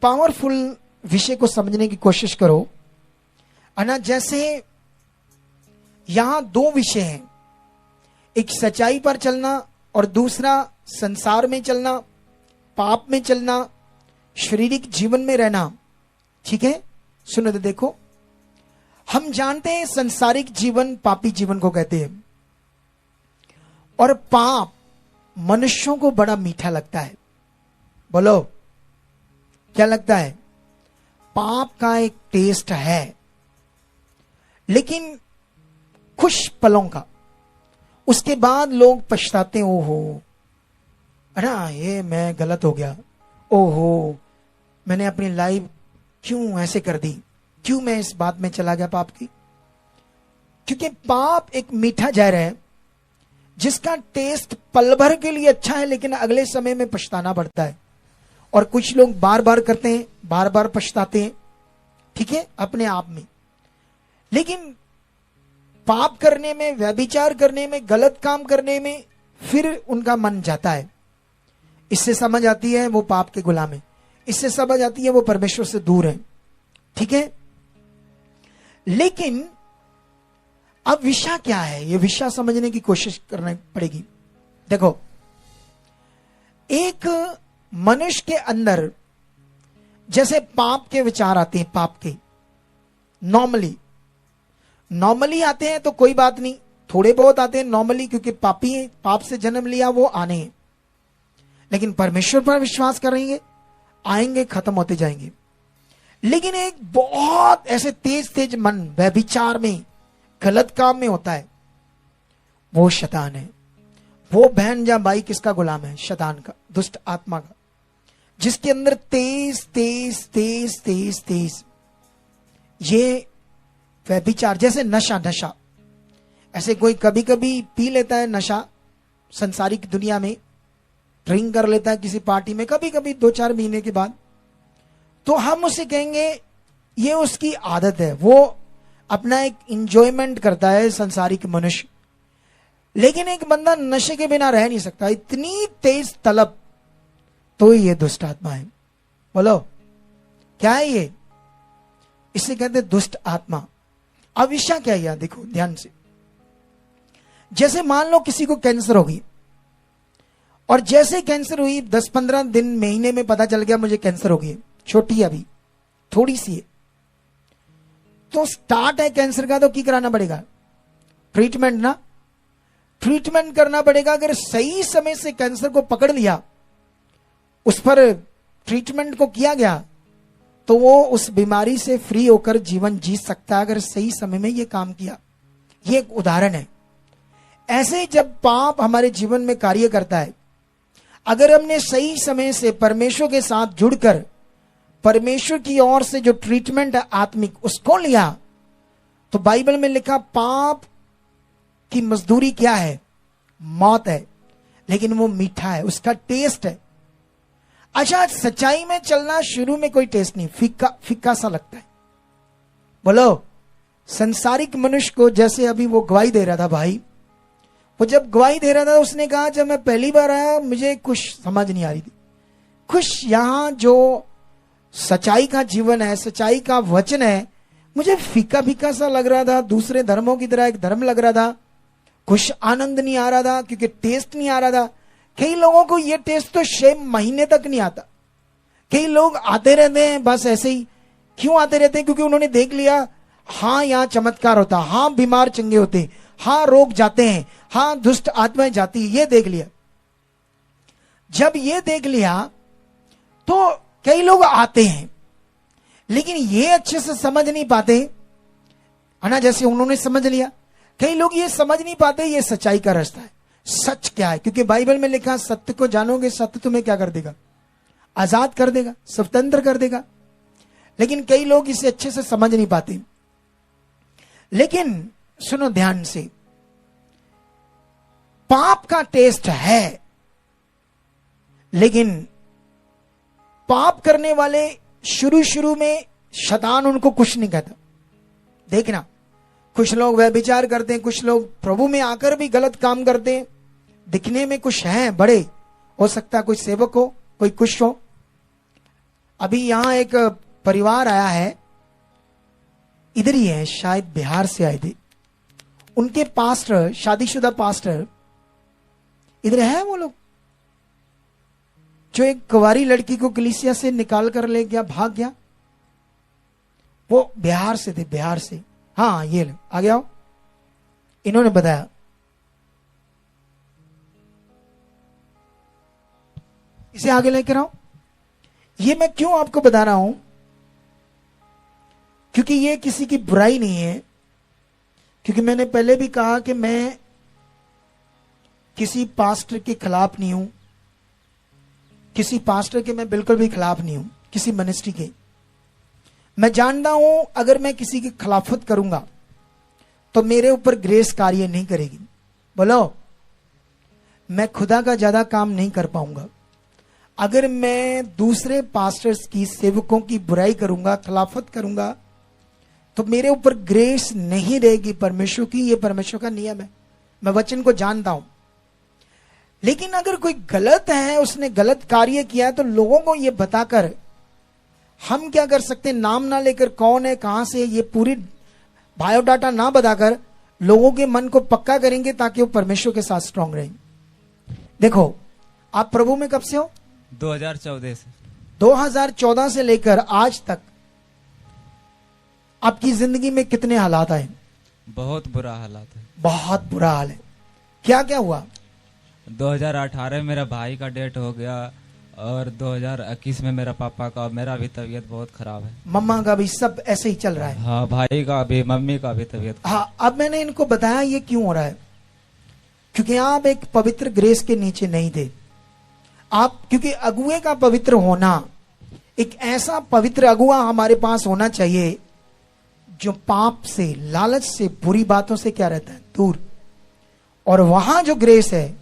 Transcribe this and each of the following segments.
Powerful विषय को समझने की कोशिश करो। है जैसे यहां दो विषय हैं, एक सच्चाई पर चलना और दूसरा संसार में चलना, पाप में चलना, शारीरिक जीवन में रहना। ठीक है, सुनो तो देखो, हम जानते हैं संसारिक जीवन पापी जीवन को कहते हैं, और पाप मनुष्यों को बड़ा मीठा लगता है। बोलो क्या लगता है? पाप का एक टेस्ट है, लेकिन खुश पलों का। उसके बाद लोग पछताते, ओहो अरे ये मैं गलत हो गया, ओहो मैंने अपनी लाइफ क्यों ऐसे कर दी, क्यों मैं इस बात में चला गया पाप की। क्योंकि पाप एक मीठा जहर है जिसका टेस्ट पल भर के लिए अच्छा है, लेकिन अगले समय में पछताना पड़ता है। और कुछ लोग बार बार करते हैं, बार बार पछताते हैं, ठीक है, अपने आप में। लेकिन पाप करने में, व्यभिचार करने में, गलत काम करने में फिर उनका मन जाता है। इससे समझ आती है वो पाप के गुलाम है, इससे समझ आती है वो परमेश्वर से दूर है। ठीक है, लेकिन अब विषय क्या है, ये विषय समझने की कोशिश करनी पड़ेगी। देखो, एक मनुष्य के अंदर जैसे पाप के विचार आते हैं, पाप के नॉर्मली आते हैं तो कोई बात नहीं, थोड़े बहुत आते हैं नॉर्मली, क्योंकि पापी हैं, पाप से जन्म लिया, वो आने हैं। लेकिन परमेश्वर पर विश्वास करेंगे, आएंगे, खत्म होते जाएंगे। लेकिन एक बहुत ऐसे तेज तेज मन व्यभिचार में, गलत काम में होता है, वो शैतान है। वो बहन या भाई किसका गुलाम है? शैतान का, दुष्ट आत्मा का, जिसके अंदर तेज तेज तेज तेज तेज ये व्यभिचार, जैसे नशा ऐसे कोई कभी कभी पी लेता है नशा, संसारिक दुनिया में ड्रिंक कर लेता है किसी पार्टी में, कभी कभी 2-4 महीने के बाद, तो हम उसे कहेंगे ये उसकी आदत है, वो अपना एक इंजॉयमेंट करता है, संसारिक मनुष्य। लेकिन एक बंदा नशे के बिना रह नहीं सकता, इतनी तेज तलब, तो ये दुष्ट आत्मा है। बोलो क्या है ये? इसे कहते हैं दुष्ट आत्मा। अब विषय क्या है? देखो ध्यान से, जैसे मान लो किसी को कैंसर होगी, और जैसे कैंसर हुई 10-15 दिन, महीने में पता चल गया मुझे कैंसर हो गई, छोटी अभी थोड़ी सी है, तो स्टार्ट है कैंसर का, तो क्या कराना पड़ेगा? ट्रीटमेंट ना, ट्रीटमेंट करना पड़ेगा। अगर सही समय से कैंसर को पकड़ लिया, उस पर ट्रीटमेंट को किया गया, तो वो उस बीमारी से फ्री होकर जीवन जी सकता है, अगर सही समय में ये काम किया। ये एक उदाहरण है। ऐसे जब पाप हमारे जीवन में कार्य करता है, अगर हमने सही समय से परमेश्वर के साथ जुड़कर परमेश्वर की ओर से जो ट्रीटमेंट है आत्मिक, उसको लिया, तो बाइबल में लिखा पाप की मजदूरी क्या है? मौत है, लेकिन वो मीठा है, उसका टेस्ट है। अच्छा, सच्चाई में चलना शुरू में कोई टेस्ट नहीं, फीका फीका सा लगता है। बोलो, संसारिक मनुष्य को, जैसे अभी वो गवाही दे रहा था भाई, वो जब गवाही दे रहा था उसने कहा जब मैं पहली बार आया मुझे कुछ समझ नहीं आ रही थी। कुछ यहां जो सच्चाई का जीवन है, सच्चाई का वचन है, मुझे फीका फीका सा लग रहा था, दूसरे धर्मों की तरह एक धर्म लग रहा था। कुछ आनंद नहीं आ रहा था, क्योंकि टेस्ट नहीं आ रहा था। कई लोगों को ये टेस्ट तो 6 महीने तक नहीं आता। कई लोग आते रहते हैं बस ऐसे ही। क्यों आते रहते हैं? क्योंकि उन्होंने देख लिया, हाँ यहाँ चमत्कार होता, हाँ बीमार चंगे होते, हाँ रोग जाते हैं, हाँ दुष्ट आत्माएं जाती, ये देख लिया। जब ये देख लिया तो कई लोग आते हैं, लेकिन ये अच्छे से समझ नहीं पाते, है ना, जैसे उन्होंने समझ लिया। कई लोग ये समझ नहीं पाते ये सच्चाई का रास्ता है, सच क्या है, क्योंकि बाइबल में लिखा सत्य को जानोगे, सत्य तुम्हें क्या कर देगा? आजाद कर देगा, स्वतंत्र कर देगा। लेकिन कई लोग इसे अच्छे से समझ नहीं पाते। लेकिन सुनो ध्यान से, पाप का टेस्ट है, लेकिन पाप करने वाले शुरू में शैतान उनको कुछ नहीं कहता। देखना, कुछ लोग व्यभिचार करते हैं, कुछ लोग प्रभु में आकर भी गलत काम करते हैं, दिखने में कुछ हैं बड़े, हो सकता है कोई सेवक हो, कोई कुछ हो, अभी यहां एक परिवार आया है, इधर ही है, शायद बिहार से आए थे। उनके पास्टर, शादीशुदा पास्टर इधर है। वो लोग जो एक कुंवारी लड़की को कलीसिया से निकाल कर ले गया, भाग गया, वो बिहार से थे, बिहार से। हाँ, ये लो, आ गया हो। इन्होंने बताया। इसे आगे लेकर आओ। ये मैं क्यों आपको बता रहा हूं, क्योंकि ये किसी की बुराई नहीं है। क्योंकि मैंने पहले भी कहा कि मैं किसी पास्टर के खिलाफ नहीं हूं, किसी पास्टर के मैं बिल्कुल भी खिलाफ नहीं हूं, किसी मिनिस्ट्री के। मैं जानता हूं अगर मैं किसी की खिलाफत करूंगा तो मेरे ऊपर ग्रेस कार्य नहीं करेगी। बोलो, मैं खुदा का ज्यादा काम नहीं कर पाऊंगा। अगर मैं दूसरे पास्टर्स की, सेवकों की बुराई करूंगा, खिलाफत करूंगा, तो मेरे ऊपर ग्रेस नहीं रहेगी परमेश्वर की। ये परमेश्वर का नियम है, मैं वचन को जानता हूं। लेकिन अगर कोई गलत है, उसने गलत कार्य किया है, तो लोगों को ये बताकर हम क्या कर सकते हैं, नाम ना लेकर, कौन है, कहां से, ये पूरी बायोडाटा ना बताकर लोगों के मन को पक्का करेंगे ताकि वो परमेश्वर के साथ स्ट्रांग रहेंगे। देखो, आप प्रभु में कब से हो? 2014 से। 2014 से लेकर आज तक आपकी जिंदगी में कितने हालात आए? बहुत बुरा हालात है। बहुत बुरा हाल है। क्या क्या हुआ? 2018 में मेरा भाई का डेथ हो गया और 2021 में मेरा पापा का, मेरा भी तबीयत बहुत खराब है। मम्मा का भी, सब ऐसे ही चल रहा है। हाँ, भाई का भी, मम्मी का भी तबीयत। हाँ, अब मैंने इनको बताया ये क्यों हो रहा है, क्योंकि आप एक पवित्र ग्रेस के नीचे नहीं थे आप। क्योंकि अगुए का पवित्र होना, एक ऐसा पवित्र अगुआ हमारे पास होना चाहिए जो पाप से, लालच से, बुरी बातों से क्या रहता है, दूर। और वहां जो ग्रेस है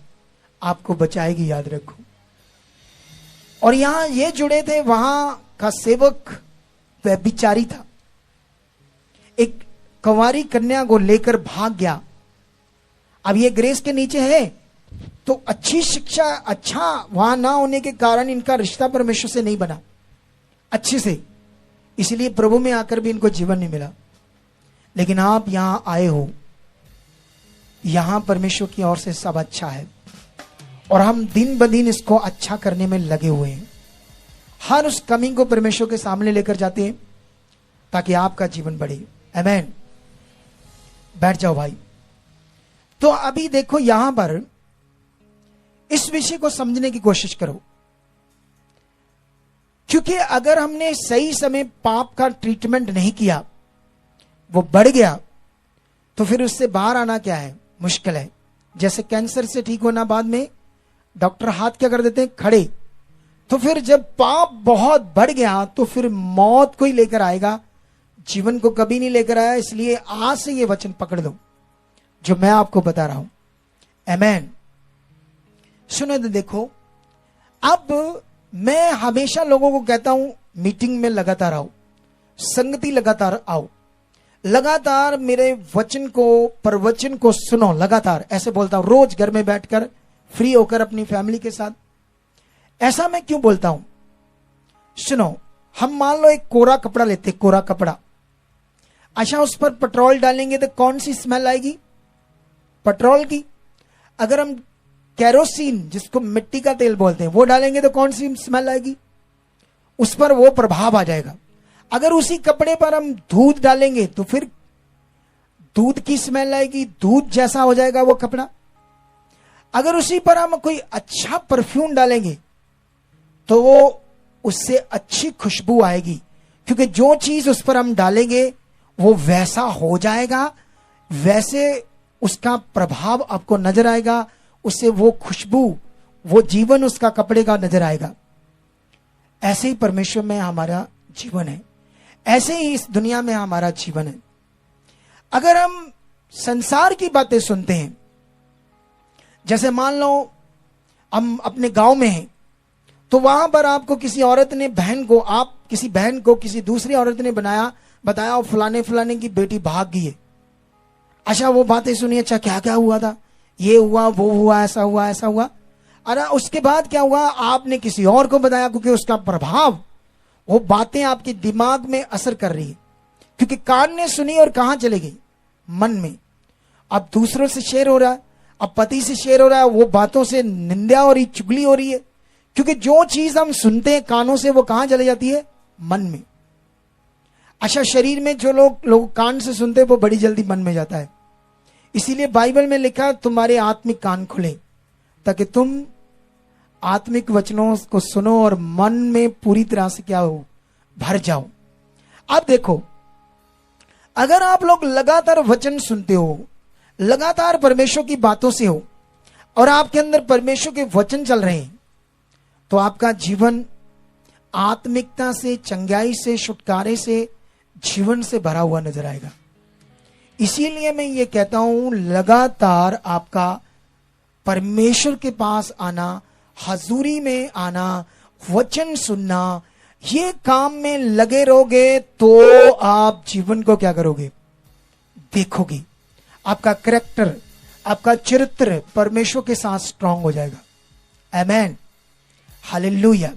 आपको बचाएगी, याद रखो। और यहां ये जुड़े थे, वहां का सेवक व्यभिचारी था, एक कुंवारी कन्या को लेकर भाग गया। अब ये ग्रेस के नीचे है तो अच्छी शिक्षा, अच्छा वहां ना होने के कारण इनका रिश्ता परमेश्वर से नहीं बना अच्छे से, इसलिए प्रभु में आकर भी इनको जीवन नहीं मिला। लेकिन आप यहां आए हो, यहां परमेश्वर की ओर से सब अच्छा है और हम दिन ब दिन इसको अच्छा करने में लगे हुए हैं। हर उस कमी को परमेश्वर के सामने लेकर जाते हैं ताकि आपका जीवन बढ़े। आमीन। बैठ जाओ भाई। तो अभी देखो, यहां पर इस विषय को समझने की कोशिश करो, क्योंकि अगर हमने सही समय पाप का ट्रीटमेंट नहीं किया, वो बढ़ गया, तो फिर उससे बाहर आना क्या है, मुश्किल है। जैसे कैंसर से ठीक होना, बाद में डॉक्टर हाथ क्या कर देते हैं, खड़े। तो फिर जब पाप बहुत बढ़ गया तो फिर मौत को ही लेकर आएगा, जीवन को कभी नहीं लेकर आया। इसलिए आज से ये वचन पकड़ लो जो मैं आपको बता रहा हूं। आमीन। सुनो तो देखो, अब मैं हमेशा लोगों को कहता हूं मीटिंग में लगातार आओ, संगति लगातार आओ, लगातार मेरे वचन को, प्रवचन को सुनो, लगातार ऐसे बोलता हूं। रोज घर में बैठकर फ्री होकर अपनी फैमिली के साथ। ऐसा मैं क्यों बोलता हूं? सुनो, हम मान लो एक कोरा कपड़ा लेते, कोरा कपड़ा, अच्छा उस पर पेट्रोल डालेंगे तो कौन सी स्मेल आएगी, पेट्रोल की। अगर हम केरोसिन, जिसको मिट्टी का तेल बोलते हैं, वो डालेंगे तो कौन सी स्मेल आएगी, उस पर वो प्रभाव आ जाएगा। अगर उसी कपड़े पर हम दूध डालेंगे तो फिर दूध की स्मेल आएगी, दूध जैसा हो जाएगा वो कपड़ा। अगर उसी पर हम कोई अच्छा परफ्यूम डालेंगे तो वो उससे अच्छी खुशबू आएगी, क्योंकि जो चीज उस पर हम डालेंगे वो वैसा हो जाएगा, वैसे उसका प्रभाव आपको नजर आएगा, उससे वो खुशबू, वो जीवन उसका कपड़े का नजर आएगा। ऐसे ही परमेश्वर में हमारा जीवन है, ऐसे ही इस दुनिया में हमारा जीवन है। अगर हम संसार की बातें सुनते हैं, जैसे मान लो हम अपने गांव में हैं, तो वहां पर आपको किसी औरत ने, बहन को, आप किसी बहन को किसी दूसरी औरत ने बताया और फलाने फलाने की बेटी भाग गई है। अच्छा वो बातें सुनी, अच्छा क्या क्या हुआ था, ये हुआ, वो हुआ, ऐसा हुआ, ऐसा हुआ। अरे उसके बाद क्या हुआ, आपने किसी और को बताया, क्योंकि उसका प्रभाव वो बातें आपके दिमाग में असर कर रही है, क्योंकि कान ने सुनी और कहां चले गई? मन में। अब दूसरों से शेयर हो रहा है, अब पति से शेयर हो रहा है, वो बातों से निंदा हो रही, चुगली हो रही है, क्योंकि जो चीज हम सुनते हैं कानों से वो कहां चली जाती है? मन में। अच्छा, शरीर में जो लोग कान से सुनते हैं वो बड़ी जल्दी मन में जाता है। इसीलिए बाइबल में लिखा तुम्हारे आत्मिक कान खुले ताकि तुम आत्मिक वचनों को सुनो और मन में पूरी तरह से क्या हो? भर जाओ। अब देखो, अगर आप लोग लगातार वचन सुनते हो, लगातार परमेश्वर की बातों से हो और आपके अंदर परमेश्वर के वचन चल रहे हैं, तो आपका जीवन आत्मिकता से, चंगाई से, छुटकारे से, जीवन से भरा हुआ नजर आएगा। इसीलिए मैं ये कहता हूं, लगातार आपका परमेश्वर के पास आना, हजूरी में आना, वचन सुनना, ये काम में लगे रहोगे तो आप जीवन को क्या करोगे? देखोगे। आपका कैरेक्टर, आपका चरित्र परमेश्वर के साथ स्ट्रांग हो जाएगा। आमेन, हालेलुया।